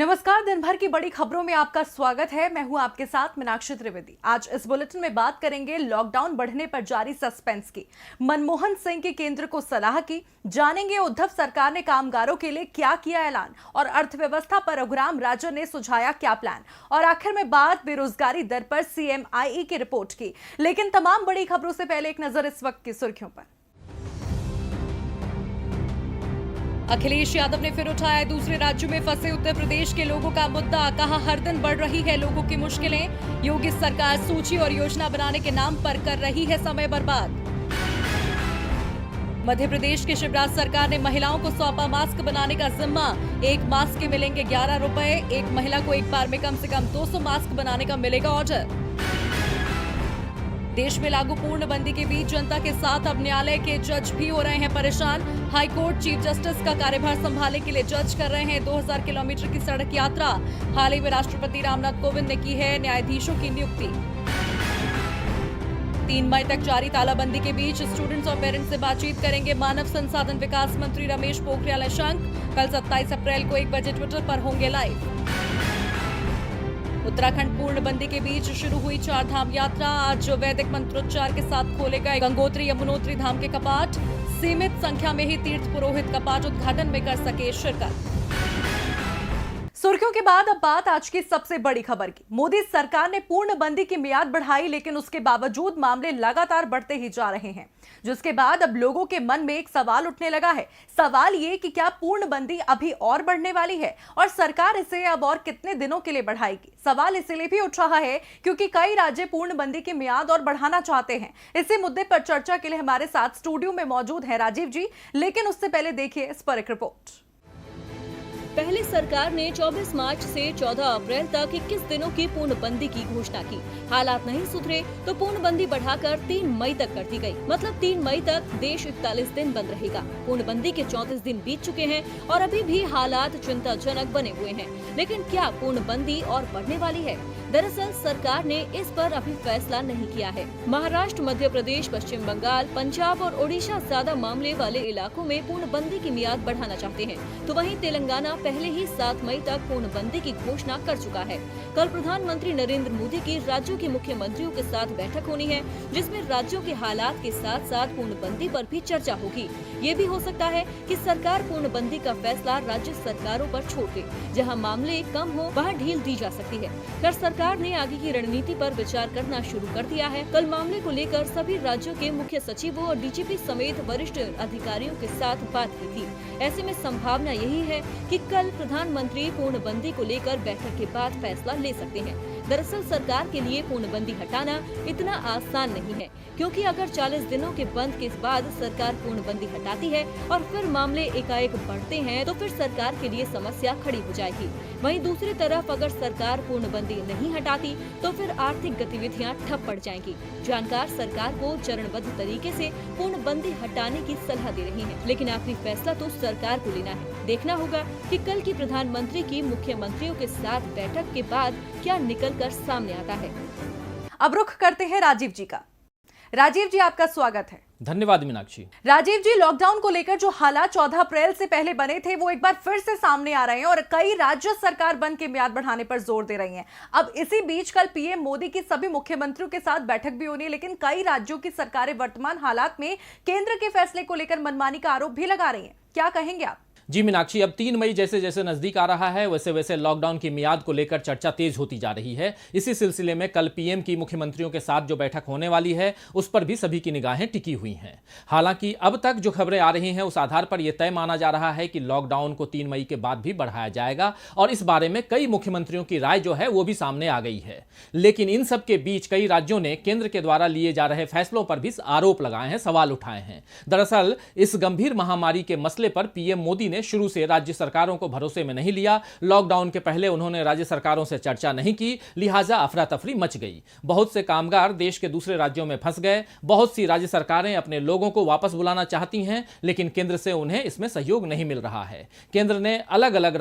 नमस्कार। दिन भर की बड़ी खबरों में आपका स्वागत है। मैं हूं आपके साथ मीनाक्षी त्रिवेदी। आज इस बुलेटिन में बात करेंगे लॉकडाउन बढ़ने पर जारी सस्पेंस की, मनमोहन सिंह की केंद्र को सलाह की, जानेंगे उद्धव सरकार ने कामगारों के लिए क्या किया ऐलान और अर्थव्यवस्था पर रघुराम राजन ने सुझाया क्या प्लान, और आखिर में बात बेरोजगारी दर पर CMIE की रिपोर्ट की। लेकिन तमाम बड़ी खबरों से पहले एक नजर इस वक्त की सुर्खियों पर। अखिलेश यादव ने फिर उठाया दूसरे राज्यों में फंसे उत्तर प्रदेश के लोगों का मुद्दा। कहा हर दिन बढ़ रही है लोगों की मुश्किलें। योगी सरकार सूची और योजना बनाने के नाम पर कर रही है समय बर्बाद। मध्य प्रदेश की शिवराज सरकार ने महिलाओं को सौंपा मास्क बनाने का जिम्मा। एक मास्क के मिलेंगे 11 रुपए। एक महिला को एक बार में कम से कम 200 मास्क बनाने का मिलेगा ऑर्डर। देश में लागू पूर्णबंदी के बीच जनता के साथ अब न्यायालय के जज भी हो रहे हैं परेशान। हाईकोर्ट चीफ जस्टिस का कार्यभार संभालने के लिए जज कर रहे हैं 2000 किलोमीटर की सड़क यात्रा। हाल ही में राष्ट्रपति रामनाथ कोविंद ने की है न्यायाधीशों की नियुक्ति। 3 मई तक जारी तालाबंदी के बीच स्टूडेंट्स और पेरेंट्स से बातचीत करेंगे मानव संसाधन विकास मंत्री रमेश पोखरियाल निशंक। कल 27 अप्रैल को 1 बजे ट्विटर पर होंगे लाइव। उत्तराखंड पूर्णबंदी के बीच शुरू हुई 4 धाम यात्रा। आज वैदिक मंत्रोच्चार के साथ खोले गए गंगोत्री यमुनोत्री धाम के कपाट। सीमित संख्या में ही तीर्थ पुरोहित कपाट उद्घाटन में कर सके शिरकत। सुर्खियों के बाद अब बात आज की सबसे बड़ी खबर की। मोदी सरकार ने पूर्णबंदी की मियाद बढ़ाई, लेकिन उसके बावजूद मामले लगातार बढ़ते ही जा रहे हैं, जिसके बाद अब लोगों के मन में एक सवाल उठने लगा है। सवाल ये कि क्या पूर्णबंदी अभी और बढ़ने वाली है और सरकार इसे अब और कितने दिनों के लिए बढ़ाएगी। सवाल इसलिए भी उठ रहा है क्योंकि कई राज्य पूर्णबंदी की मियाद और बढ़ाना चाहते हैं। इसी मुद्दे पर चर्चा के लिए हमारे साथ स्टूडियो में मौजूद हैं राजीव जी, लेकिन उससे पहले देखिए इस पर एक रिपोर्ट। पहले सरकार ने 24 मार्च से 14 अप्रैल तक 21 दिनों की पूर्णबंदी की घोषणा की। हालात नहीं सुधरे तो पूर्णबंदी बढ़ाकर 3 मई तक कर दी गई। मतलब 3 मई तक देश 41 दिन बंद रहेगा। पूर्णबंदी के 34 दिन बीत चुके हैं और अभी भी हालात चिंताजनक बने हुए हैं। लेकिन क्या पूर्णबंदी और बढ़ने वाली है? दरअसल सरकार ने इस पर अभी फैसला नहीं किया है। महाराष्ट्र, मध्य प्रदेश, पश्चिम बंगाल, पंजाब और ओडिशा ज्यादा मामले वाले इलाकों में पूर्णबंदी की मियाद बढ़ाना चाहते हैं, तो वहीं तेलंगाना पहले ही 7 मई तक पूर्णबंदी की घोषणा कर चुका है। कल प्रधानमंत्री नरेंद्र मोदी की राज्यों के मुख्यमंत्रियों के साथ बैठक होनी है, जिसमें राज्यों के हालात के साथ साथ पूर्णबंदी पर भी चर्चा होगी। ये भी हो सकता है कि सरकार पूर्णबंदी का फैसला राज्य सरकारों पर छोड़ दे। जहां मामले कम हो वहां ढील दी जा सकती है। खैर, सरकार ने आगे की रणनीति पर विचार करना शुरू कर दिया है। कल मामले को लेकर सभी राज्यों के मुख्य सचिवों और DGP समेत वरिष्ठ अधिकारियों के साथ बात की थी। ऐसे में संभावना यही है कि कल प्रधानमंत्री पूर्णबंदी को लेकर बैठक के बाद फैसला ले सकते हैं। दरअसल सरकार के लिए पूर्णबंदी हटाना इतना आसान नहीं है, क्योंकि अगर 40 दिनों के बंद के बाद सरकार पूर्णबंदी हटाती है और फिर मामले एकाएक बढ़ते हैं तो फिर सरकार के लिए समस्या खड़ी हो जाएगी। वहीं दूसरी तरफ अगर सरकार पूर्णबंदी नहीं हटाती तो फिर आर्थिक गतिविधियां ठप पड़ जाएंगी। जानकार सरकार को चरणबद्ध तरीके से पूर्णबंदी हटाने की सलाह दे रही हैं, लेकिन आखिरी फैसला तो सरकार को लेना है। देखना होगा कि कल की प्रधानमंत्री की मुख्यमंत्रियों के साथ बैठक के बाद क्या निकलकर सामने आता है। अब रुख करते हैं राजीव जी का। राजीव जी, आपका स्वागत है। धन्यवाद मीनाक्षी। राजीव जी, लॉकडाउन को लेकर जो हालात 14 अप्रैल से पहले बने थे वो एक बार फिर से सामने आ रहे हैं और कई राज्य सरकार बंद की मियाद बढ़ाने पर जोर दे रही हैं। अब इसी बीच कल PM मोदी की सभी मुख्यमंत्रियों के साथ बैठक भी होनी है, लेकिन कई राज्यों की सरकारें वर्तमान हालात में केंद्र के फैसले को लेकर मनमानी का आरोप भी लगा रही हैं। क्या कहेंगे आप? जी मीनाक्षी, अब 3 मई जैसे जैसे नजदीक आ रहा है वैसे वैसे लॉकडाउन की मियाद को लेकर चर्चा तेज होती जा रही है। इसी सिलसिले में कल PM की मुख्यमंत्रियों के साथ जो बैठक होने वाली है उस पर भी सभी की निगाहें टिकी हुई हैं। हालांकि अब तक जो खबरें आ रही हैं उस आधार पर यह तय माना जा रहा है कि लॉकडाउन को 3 मई के बाद भी बढ़ाया जाएगा और इस बारे में कई मुख्यमंत्रियों की राय जो है वो भी सामने आ गई है। लेकिन इन सब के बीच कई राज्यों ने केंद्र के द्वारा लिए जा रहे फैसलों पर भी आरोप लगाए हैं, सवाल उठाए हैं। दरअसल इस गंभीर महामारी के मसले पर PM मोदी ने शुरू से राज्य सरकारों को भरोसे में नहीं लिया। लॉकडाउन के पहले उन्होंने राज्य सरकारों से चर्चा नहीं की, लिहाजा अफरा तफरी मच गई। बहुत से कामगार देश के दूसरे राज्यों में फंस गए। बहुत सी राज्य सरकारें अपने लोगों को वापस बुलाना चाहती हैं, लेकिन केंद्र से उन्हें इसमें सहयोग नहीं मिल रहा है। केंद्र ने अलग अलग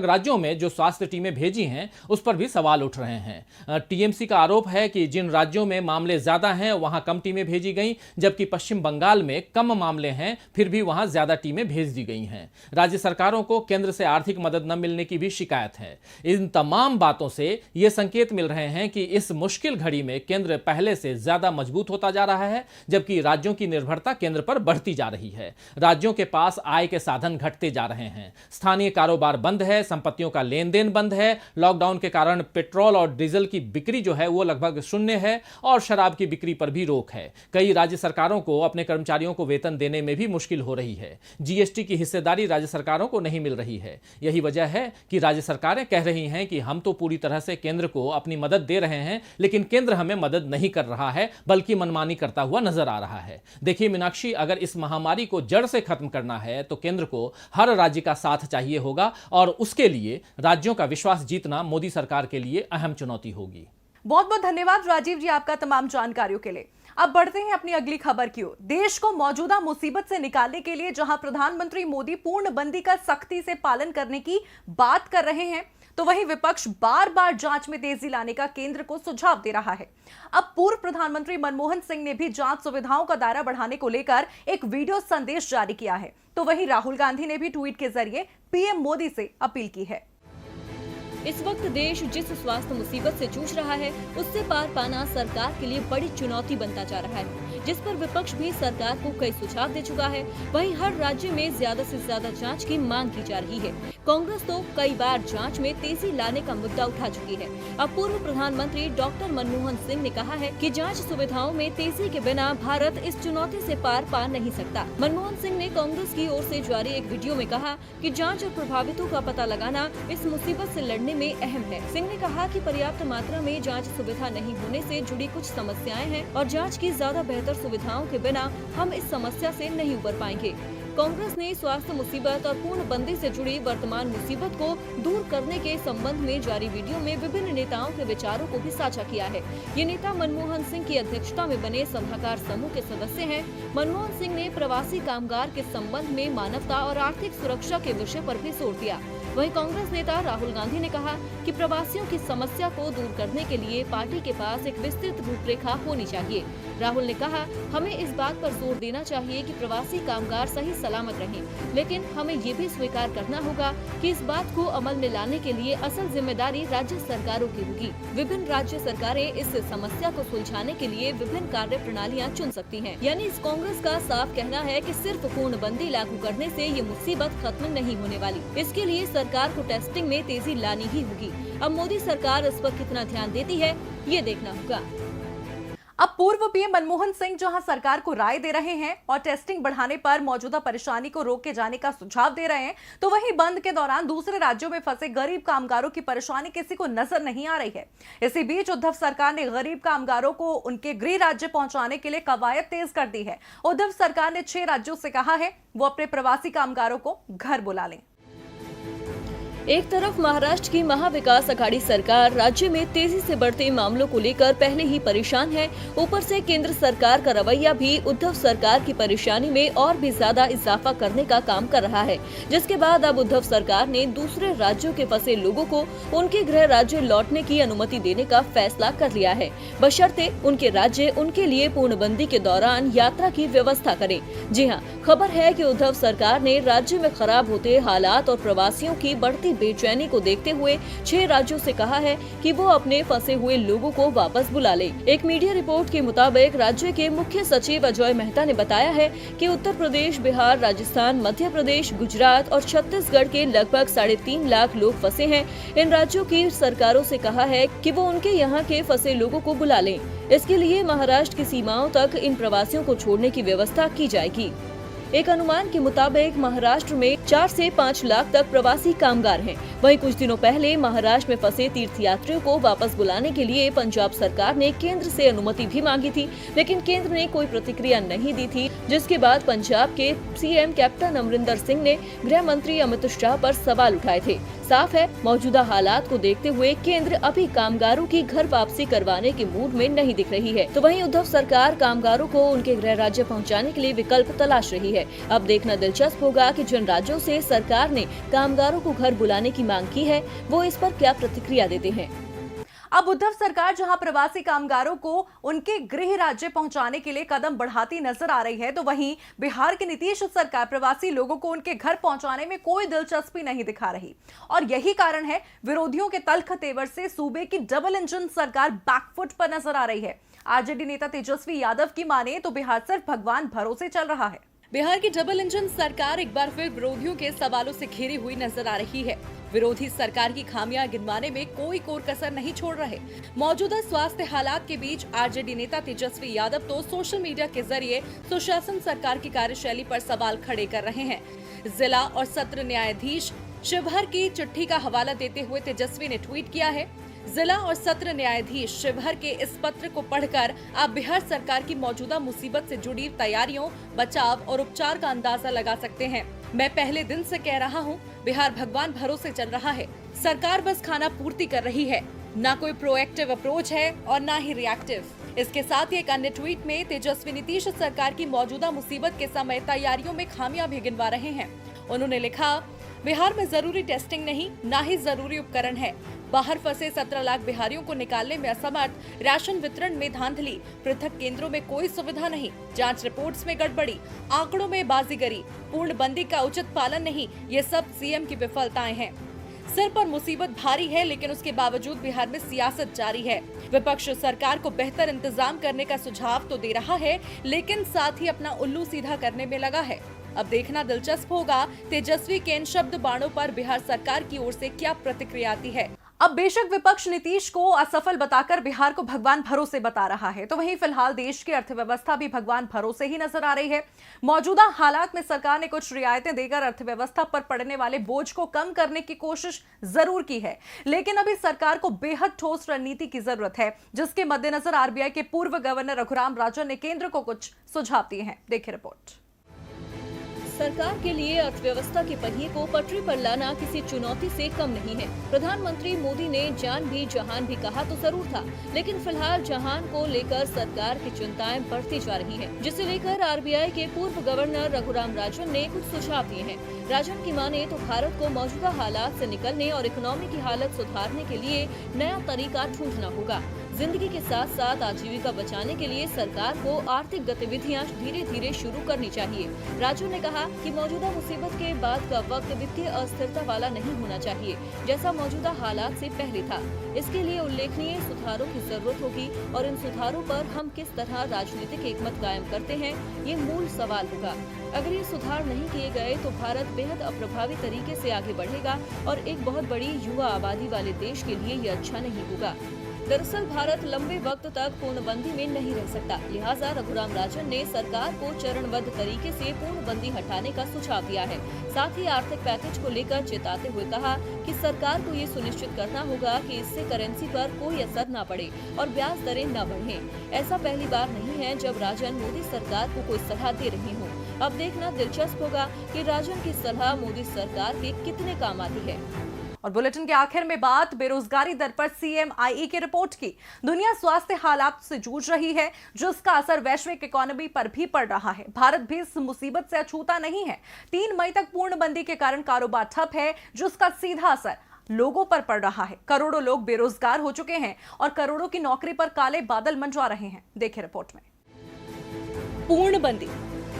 राज्यों में जो स्वास्थ्य टीमें भेजी हैं उस पर भी सवाल उठ रहे हैं। TMC का आरोप है कि जिन राज्यों में मामले ज्यादा हैं वहां कम टीमें भेजी गई, जबकि पश्चिम बंगाल में कम मामले हैं फिर भी वहां ज्यादा टीमें में भेज दी गई हैं। राज्य सरकारों को केंद्र से आर्थिक मदद न मिलने की भी शिकायत है। इन तमाम बातों से ये संकेत मिल रहे हैं कि इस मुश्किल घड़ी में केंद्र पहले से ज्यादा मजबूत होता जा रहा है, जबकि राज्यों की निर्भरता केंद्र पर बढ़ती जा रही है। राज्यों के पास आय के साधन घटते जा रहे हैं। स्थानीय कारोबार बंद है, संपत्तियों का लेन देन बंद है। लॉकडाउन के कारण पेट्रोल और डीजल की बिक्री जो है वो लगभग शून्य है और शराब की बिक्री पर भी रोक है। कई राज्य सरकारों को अपने कर्मचारियों को वेतन देने में भी मुश्किल हो रही है। जीएसटी की हिस्सेदारी राज्य सरकारों को नहीं मिल रही है। यही वजह है कि राज्य सरकारें कह रही हैं कि हम तो पूरी तरह से केंद्र को अपनी मदद दे रहे हैं, लेकिन केंद्र हमें मदद नहीं कर रहा है, बल्कि मनमानी करता हुआ नजर आ रहा है। देखिए मीनाक्षी, अगर इस महामारी को जड़ से खत्म करना है तो केंद्र को हर राज्य का साथ चाहिए होगा और उसके लिए राज्यों का विश्वास जीतना मोदी सरकार के लिए अहम चुनौती होगी। बहुत बहुत धन्यवाद राजीव जी आपका तमाम जानकारियों के लिए। अब बढ़ते हैं अपनी अगली खबर की ओर। देश को मौजूदा मुसीबत से निकालने के लिए जहां प्रधानमंत्री मोदी पूर्णबंदी का सख्ती से पालन करने की बात कर रहे हैं, तो वहीं विपक्ष बार बार जांच में तेजी लाने का केंद्र को सुझाव दे रहा है। अब पूर्व प्रधानमंत्री मनमोहन सिंह ने भी जांच सुविधाओं का दायरा बढ़ाने को लेकर एक वीडियो संदेश जारी किया है, तो वहीं राहुल गांधी ने भी ट्वीट के जरिए पीएम मोदी से अपील की है। इस वक्त देश जिस स्वास्थ्य मुसीबत से जूझ रहा है, उससे पार पाना सरकार के लिए बड़ी चुनौती बनता जा रहा है, जिस पर विपक्ष भी सरकार को कई सुझाव दे चुका है। वहीं हर राज्य में ज्यादा से ज्यादा जांच की मांग की जा रही है। कांग्रेस तो कई बार जांच में तेजी लाने का मुद्दा उठा चुकी है। अब पूर्व प्रधानमंत्री डॉक्टर मनमोहन सिंह ने कहा है कि जांच सुविधाओं में तेजी के बिना भारत इस चुनौती से पार पा नहीं सकता। मनमोहन सिंह ने कांग्रेस की ओर से जारी एक वीडियो में कहा कि जांच और प्रभावितों का पता लगाना इस मुसीबत से लड़ने में अहम है। सिंह ने कहा कि पर्याप्त मात्रा में जांच सुविधा नहीं होने से जुड़ी कुछ समस्याएं हैं और जांच की ज्यादा बेहतर सुविधाओं के बिना हम इस समस्या से नहीं उबर पाएंगे। कांग्रेस ने स्वास्थ्य मुसीबत और पूर्णबंदी से जुड़ी वर्तमान मुसीबत को दूर करने के संबंध में जारी वीडियो में विभिन्न नेताओं के विचारों को भी साझा किया है। ये नेता मनमोहन सिंह की अध्यक्षता में बने सलाहकार समूह के सदस्य हैं। मनमोहन सिंह ने प्रवासी कामगार के संबंध में मानवता और आर्थिक सुरक्षा के विषय पर भी जोर दिया। वहीं कांग्रेस नेता राहुल गांधी ने कहा कि प्रवासियों की समस्या को दूर करने के लिए पार्टी के पास एक विस्तृत रूपरेखा होनी चाहिए। राहुल ने कहा, हमें इस बात पर जोर देना चाहिए कि प्रवासी कामगार सही सलामत रहें, लेकिन हमें ये भी स्वीकार करना होगा कि इस बात को अमल में लाने के लिए असल जिम्मेदारी राज्य सरकारों की होगी। विभिन्न राज्य सरकारें इस समस्या को सुलझाने के लिए विभिन्न कार्य प्रणालियाँ चुन सकती हैं। यानी इस कांग्रेस का साफ कहना है कि सिर्फ पूर्णबंदी लागू करने से ये मुसीबत खत्म नहीं होने वाली। इसके लिए सरकार को टेस्टिंग में तेजी लानी ही होगी। अब मोदी सरकार इस पर कितना ध्यान देती है, ये देखना होगा। अब पूर्व पीएम मनमोहन सिंह जहां सरकार को राय दे रहे हैं और टेस्टिंग बढ़ाने पर मौजूदा परेशानी को रोके जाने का सुझाव दे रहे हैं, तो वहीं बंद के दौरान दूसरे राज्यों में फंसे गरीब कामगारों की परेशानी किसी को नजर नहीं आ रही है। इसी बीच उद्धव सरकार ने गरीब कामगारों को उनके गृह राज्य पहुंचाने के लिए कवायद तेज कर दी है। उद्धव सरकार ने 6 राज्यों से कहा है वो अपने प्रवासी कामगारों को घर बुला लें। एक तरफ महाराष्ट्र की महाविकास अघाड़ी सरकार राज्य में तेजी से बढ़ते मामलों को लेकर पहले ही परेशान है, ऊपर से केंद्र सरकार का रवैया भी उद्धव सरकार की परेशानी में और भी ज्यादा इजाफा करने का काम कर रहा है। जिसके बाद अब उद्धव सरकार ने दूसरे राज्यों के फंसे लोगों को उनके गृह राज्य लौटने की अनुमति देने का फैसला कर लिया है, बशर्ते उनके राज्य उनके लिए पूर्णबंदी के दौरान यात्रा की व्यवस्था करें। जी हाँ, खबर है कि उद्धव सरकार ने राज्य में खराब होते हालात और प्रवासियों की बढ़ती बेचैनी को देखते हुए 6 राज्यों से कहा है कि वो अपने फंसे हुए लोगों को वापस बुला ले। एक मीडिया रिपोर्ट के मुताबिक राज्य के मुख्य सचिव अजय मेहता ने बताया है कि उत्तर प्रदेश, बिहार, राजस्थान, मध्य प्रदेश, गुजरात और छत्तीसगढ़ के लगभग 3.5 लाख लोग फंसे हैं। इन राज्यों की सरकारों से कहा है कि वो उनके यहाँ के फंसे लोगों को बुला लें। इसके लिए महाराष्ट्र की सीमाओं तक इन प्रवासियों को छोड़ने की व्यवस्था की जाएगी। एक अनुमान के मुताबिक महाराष्ट्र में 4 से 5 लाख तक प्रवासी कामगार हैं। वहीं कुछ दिनों पहले महाराष्ट्र में फंसे तीर्थयात्रियों को वापस बुलाने के लिए पंजाब सरकार ने केंद्र से अनुमति भी मांगी थी, लेकिन केंद्र ने कोई प्रतिक्रिया नहीं दी थी, जिसके बाद पंजाब के सीएम कैप्टन अमरिंदर सिंह ने गृह मंत्री अमित शाह पर सवाल उठाए थे। साफ है, मौजूदा हालात को देखते हुए केंद्र अभी कामगारों की घर वापसी करवाने के मूड में नहीं दिख रही है, तो वहीं उद्धव सरकार कामगारों को उनके गृह राज्य पहुंचाने के लिए विकल्प तलाश रही है। अब देखना दिलचस्प होगा कि जिन राज्यों से सरकार ने कामगारों को घर बुलाने की मांग की है, वो इस पर क्या प्रतिक्रिया देते हैं। अब उद्धव सरकार जहां प्रवासी कामगारों को उनके गृह राज्य पहुंचाने के लिए कदम बढ़ाती नजर आ रही है, तो वहीं बिहार की नीतीश सरकार प्रवासी लोगों को उनके घर पहुंचाने में कोई दिलचस्पी नहीं दिखा रही। और यही कारण है विरोधियों के तल्ख तेवर से सूबे की डबल इंजन सरकार बैकफुट पर नजर आ रही है। आरजेडी नेता तेजस्वी यादव की माने तो बिहार सिर्फ भगवान भरोसे चल रहा है। बिहार की डबल इंजन सरकार एक बार फिर विरोधियों के सवालों से घिरी हुई नजर आ रही है। विरोधी सरकार की खामियां गिनवाने में कोई कोर कसर नहीं छोड़ रहे। मौजूदा स्वास्थ्य हालात के बीच आरजेडी नेता तेजस्वी यादव तो सोशल मीडिया के जरिए सुशासन सरकार की कार्यशैली पर सवाल खड़े कर रहे हैं। जिला और सत्र न्यायाधीश शिवहर की चिट्ठी का हवाला देते हुए तेजस्वी ने ट्वीट किया है, जिला और सत्र न्यायाधीश शिवहर के इस पत्र को पढ़कर आप बिहार सरकार की मौजूदा मुसीबत से जुड़ी तैयारियों, बचाव और उपचार का अंदाजा लगा सकते हैं। मैं पहले दिन से कह रहा हूं, बिहार भगवान भरोसे चल रहा है। सरकार बस खाना पूर्ति कर रही है, ना कोई प्रोएक्टिव अप्रोच है और ना ही रिएक्टिव। इसके साथ ही एक अन्य ट्वीट में तेजस्वी नीतीश सरकार की मौजूदा मुसीबत के समय तैयारियों में खामियां भी गिनवा रहे हैं। उन्होंने लिखा, बिहार में जरूरी टेस्टिंग नहीं, ना ही जरूरी उपकरण है। बाहर फंसे 17 लाख बिहारियों को निकालने में असमर्थ, राशन वितरण में धांधली, पृथक केंद्रों में कोई सुविधा नहीं, जांच रिपोर्ट्स में गड़बड़ी, आंकड़ों में बाजीगरी, पूर्णबंदी का उचित पालन नहीं, ये सब सीएम की विफलताएं हैं। सिर पर मुसीबत भारी है, लेकिन उसके बावजूद बिहार में सियासत जारी है। विपक्ष सरकार को बेहतर इंतजाम करने का सुझाव तो दे रहा है, लेकिन साथ ही अपना उल्लू सीधा करने में लगा है। अब देखना दिलचस्प होगा तेजस्वी के इन शब्द बाणों पर बिहार सरकार की ओर से क्या प्रतिक्रिया आती है। अब बेशक विपक्ष नीतीश को असफल बताकर बिहार को भगवान भरोसे बता रहा है, तो वहीं फिलहाल देश की अर्थव्यवस्था भी भगवान भरोसे ही नजर आ रही है। मौजूदा हालात में सरकार ने कुछ रियायतें देकर अर्थव्यवस्था पर पड़ने वाले बोझ को कम करने की कोशिश जरूर की है, लेकिन अभी सरकार को बेहद ठोस रणनीति की जरूरत है, जिसके मद्देनजर आरबीआई के पूर्व गवर्नर रघुराम राजन ने केंद्र को कुछ सुझाव दिए हैं। देखिए रिपोर्ट। सरकार के लिए अर्थव्यवस्था के पहिए को पटरी पर लाना किसी चुनौती से कम नहीं है। प्रधानमंत्री मोदी ने जान भी जहान भी कहा तो जरूर था, लेकिन फिलहाल जहान को लेकर सरकार की चिंताएं बढ़ती जा रही हैं, जिसे लेकर आरबीआई के पूर्व गवर्नर रघुराम राजन ने कुछ सुझाव दिए हैं। राजन की माने तो भारत को मौजूदा हालात से निकलने और इकोनॉमी की हालत सुधारने के लिए नया तरीका ढूंढना होगा। जिंदगी के साथ साथ आजीविका बचाने के लिए सरकार को आर्थिक गतिविधियां धीरे धीरे शुरू करनी चाहिए। राजू ने कहा कि मौजूदा मुसीबत के बाद का वक्त वित्तीय अस्थिरता वाला नहीं होना चाहिए, जैसा मौजूदा हालात से पहले था। इसके लिए उल्लेखनीय सुधारों की जरूरत होगी और इन सुधारों पर हम किस तरह राजनीतिक एकमत कायम करते हैं, ये मूल सवाल होगा। अगर ये सुधार नहीं किए गए तो भारत बेहद अप्रभावी तरीके से आगे बढ़ेगा और एक बहुत बड़ी युवा आबादी वाले देश के लिए ये अच्छा नहीं होगा। दरअसल भारत लंबे वक्त तक पूर्णबंदी में नहीं रह सकता, लिहाजा रघुराम राजन ने सरकार को चरणबद्ध तरीके से पूर्णबंदी हटाने का सुझाव दिया है। साथ ही आर्थिक पैकेज को लेकर चेताते हुए कहा कि सरकार को ये सुनिश्चित करना होगा कि इससे करेंसी पर कोई असर न पड़े और ब्याज दरें न बढ़ें। ऐसा पहली बार नहीं है जब राजन मोदी सरकार को कोई सलाह दे रही हो। अब देखना दिलचस्प होगा कि राजन की सलाह मोदी सरकार के कितने काम आती है। और बुलेटिन के आखिर में बात बेरोजगारी दर पर CMIE की रिपोर्ट की। दुनिया स्वास्थ्य हालात से जूझ रही है, जिसका असर वैश्विक इकोनॉमी पर भी पड़ रहा है। भारत भी इस मुसीबत से अछूता नहीं है। 3 मई तक पूर्णबंदी के कारण कारोबार ठप है, जिसका सीधा असर लोगों पर पड़ रहा है। करोड़ों लोग बेरोजगार हो चुके हैं और करोड़ों की नौकरी पर काले बादल मंडरा रहे हैं। देखिए रिपोर्ट में। पूर्णबंदी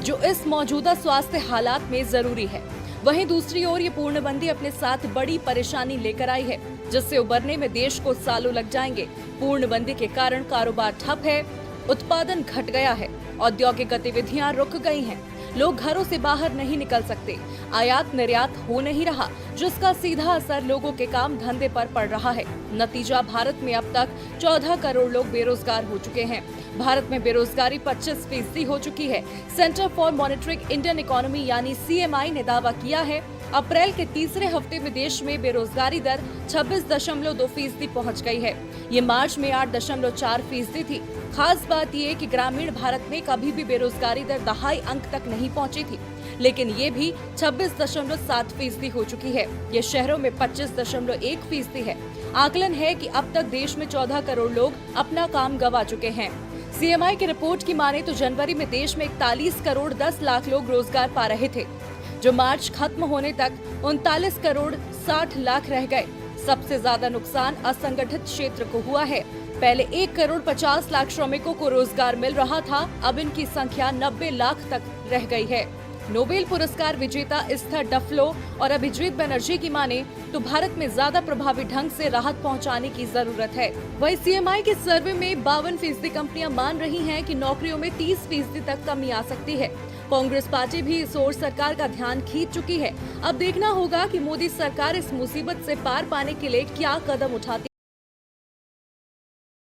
जो इस मौजूदा स्वास्थ्य हालात में जरूरी है, वहीं दूसरी ओर ये पूर्णबंदी अपने साथ बड़ी परेशानी लेकर आई है, जिससे उबरने में देश को सालों लग जाएंगे। पूर्णबंदी के कारण कारोबार ठप है, उत्पादन घट गया है, औद्योगिक गतिविधियां रुक गई हैं, लोग घरों से बाहर नहीं निकल सकते, आयात निर्यात हो नहीं रहा, जिसका सीधा असर लोगों के काम धंधे पर पड़ रहा है। नतीजा भारत में अब तक 14 करोड़ लोग बेरोजगार हो चुके हैं। भारत में बेरोजगारी 25% हो चुकी है। Centre for monitoring Indian economy यानी CMI ने दावा किया है, अप्रैल के तीसरे हफ्ते में देश में बेरोजगारी दर 26.2% पहुंच गई है। ये मार्च में 8.4% थी। खास बात ये कि ग्रामीण भारत में कभी भी बेरोजगारी दर दहाई अंक तक नहीं पहुंची थी, लेकिन ये भी 26.7% हो चुकी है। ये शहरों में 25.1% है। आकलन है कि अब तक देश में 14 करोड़ लोग अपना काम गंवा चुके हैं। CMI की रिपोर्ट की माने तो जनवरी में देश में 41 करोड़ 10 लाख लोग रोजगार पा रहे थे, जो मार्च खत्म होने तक 39 करोड़ 60 लाख रह गए। सबसे ज्यादा नुकसान असंगठित क्षेत्र को हुआ है। पहले 1,50,00,000 श्रमिकों को रोजगार मिल रहा था, अब इनकी संख्या 90 लाख तक रह गई है। नोबेल पुरस्कार विजेता एस्थर डफ्लो और अभिजीत बनर्जी की माने तो भारत में ज्यादा प्रभावी ढंग से राहत पहुंचाने की जरूरत है। वहीं सीएमआई के सर्वे में 52% कंपनियां मान रही हैं कि नौकरियों में 30% तक कमी आ सकती है। कांग्रेस पार्टी भी इस ओर सरकार का ध्यान खींच चुकी है। अब देखना होगा कि मोदी सरकार इस मुसीबत से पार पाने के लिए क्या कदम उठाती